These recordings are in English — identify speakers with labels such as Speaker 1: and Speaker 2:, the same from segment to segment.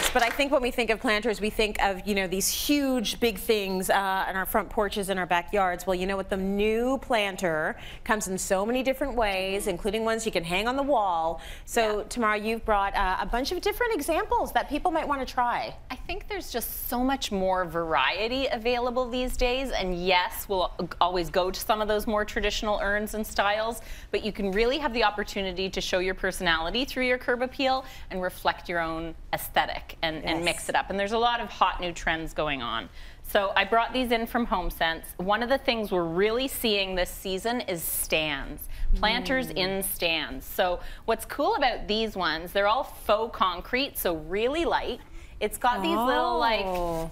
Speaker 1: Yes, but I think when we think of planters, we think of, you know, these huge, big things on our front porches and our backyards. Well, you know what? The new planter comes in so many different ways, including ones you can hang on the wall. So, Tamara, you've brought a bunch of different examples that people might want to try.
Speaker 2: I think there's just so much more variety available these days, and yes, we'll always go to some of those more traditional urns and styles, but you can really have the opportunity to show your personality through your curb appeal and reflect your own aesthetic and mix it up. And there's a lot of hot new trends going on. So I brought these in from HomeSense. One of the things we're really seeing this season is stands. Planters in stands. So what's cool about these ones, they're all faux concrete, so really light. It's got these little like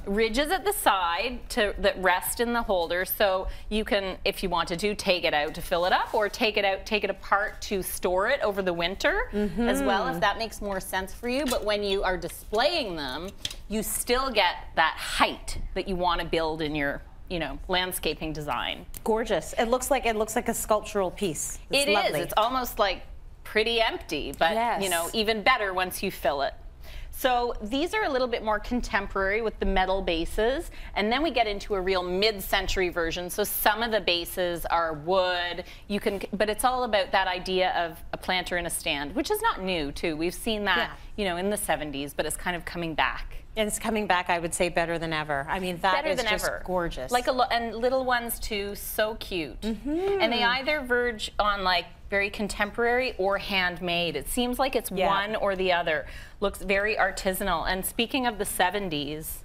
Speaker 2: ridges at the side that rest in the holder, so you can, if you want to, take it out to fill it up, or take it apart to store it over the winter as well, if that makes more sense for you. But when you are displaying them, you still get that height that you want to build in your, you know, landscaping design.
Speaker 1: Gorgeous. It looks like a sculptural piece. It's lovely.
Speaker 2: It's almost like pretty empty, but you know, even better once you fill it. So these are a little bit more contemporary with the metal bases, and then we get into a real mid-century version. So some of the bases are wood. You can, but it's all about that idea of a planter in a stand, which is not new too. We've seen that, you know, in the 70s, but it's kind of coming back.
Speaker 1: And it's coming back, I would say, better than ever. I mean, that is just gorgeous.
Speaker 2: Like and little ones too, so cute. And they either verge on like very contemporary or handmade. It seems like it's one or the other. Looks very artisanal. And speaking of the 70s,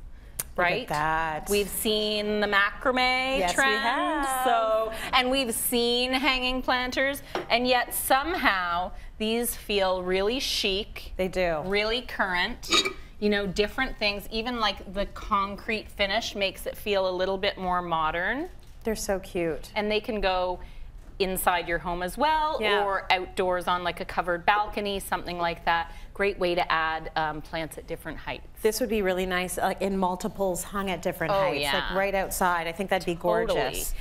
Speaker 2: right?
Speaker 1: Look at that.
Speaker 2: We've seen the macrame trend.
Speaker 1: We have.
Speaker 2: So, and we've seen hanging planters, and yet somehow these feel really chic.
Speaker 1: They do.
Speaker 2: Really current. You know, different things, even like the concrete finish makes it feel a little bit more modern.
Speaker 1: They're so cute.
Speaker 2: And they can go inside your home as well, or outdoors on like a covered balcony, something like that. Great way to add plants at different heights.
Speaker 1: This would be really nice, like in multiples hung at different heights, like right outside. I think that'd be gorgeous.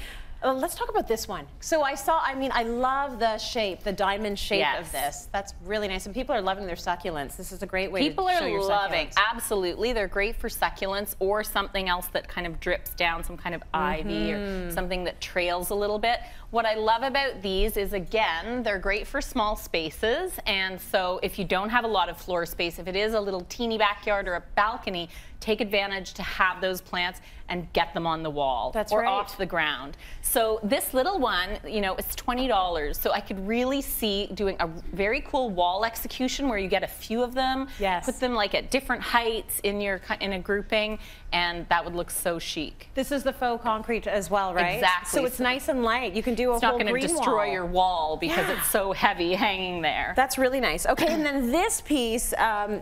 Speaker 1: Let's talk about this one. So I mean, I love the shape, the diamond shape of this. That's really nice. And people are loving their succulents. This is a great way to show your succulents. People are loving, absolutely. They're great for succulents or something else that kind of drips down, some kind of ivy or something that trails a little bit. What I love about these is, again, they're great for small spaces. And so if you don't have a lot of floor space, if it is a little teeny backyard or a balcony, take advantage to have those plants and get them on the wall or off the ground. So this little one, you know, it's $20. So I could really see doing a very cool wall execution where you get a few of them, put them like at different heights in a grouping, and that would look so chic. This is the faux concrete as well, right?
Speaker 2: Exactly.
Speaker 1: So it's nice and light. You can do a whole green wall.
Speaker 2: It's not going to destroy your wall because it's so heavy hanging there.
Speaker 1: That's really nice. Okay, and then this piece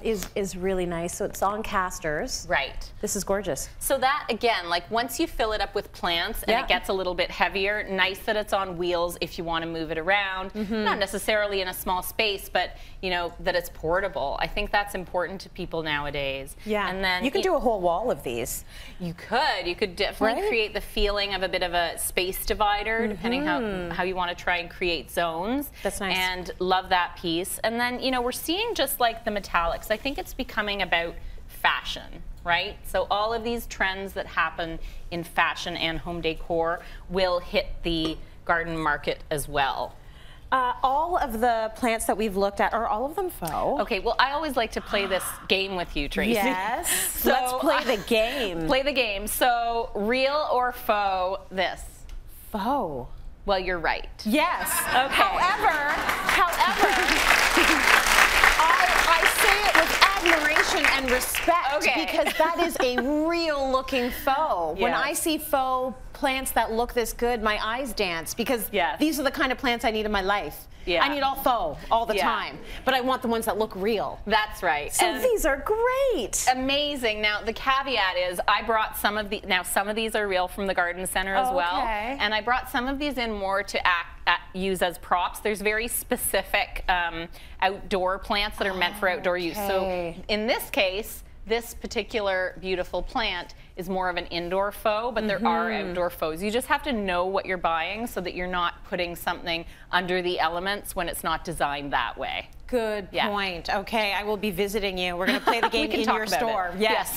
Speaker 1: is really nice. So it's on casters.
Speaker 2: Right.
Speaker 1: This is gorgeous.
Speaker 2: So that, again, like once you fill it up with plants and it gets a little bit heavier, nice that it's on wheels if you want to move it around. Not necessarily in a small space, but you know, that it's portable. I think that's important to people nowadays.
Speaker 1: Yeah.
Speaker 2: And then
Speaker 1: you could do a whole wall of these.
Speaker 2: You could definitely create the feeling of a bit of a space divider, depending how you want to try and create zones.
Speaker 1: That's nice.
Speaker 2: And love that piece. And then, you know, we're seeing just like the metallics. I think it's becoming about fashion, right? So all of these trends that happen in fashion and home decor will hit the garden market as well.
Speaker 1: All of the plants that we've looked at, are all of them faux?
Speaker 2: Okay, well, I always like to play this game with you, Tracy.
Speaker 1: Yes.
Speaker 2: So,
Speaker 1: let's play the game.
Speaker 2: Play the game. So, real or faux, this?
Speaker 1: Faux.
Speaker 2: Well, you're right.
Speaker 1: Yes.
Speaker 2: Okay.
Speaker 1: However, I say it with admiration and respect because that is a real looking faux. When I see faux plants that look this good, my eyes dance because these are the kind of plants I need in my life. I need all faux all the time, but I want the ones that look real.
Speaker 2: That's right.
Speaker 1: So these are great.
Speaker 2: Amazing. Now the caveat is I brought some of these are real from the garden center as well, and I brought some of these in more to use as props. There's very specific outdoor plants that are meant for outdoor use. So in this case, this particular beautiful plant is more of an indoor faux, but there are outdoor faux. You just have to know what you're buying so that you're not putting something under the elements when it's not designed that way.
Speaker 1: Good point. Okay, I will be visiting you. We're going to play the game in your store. Yes.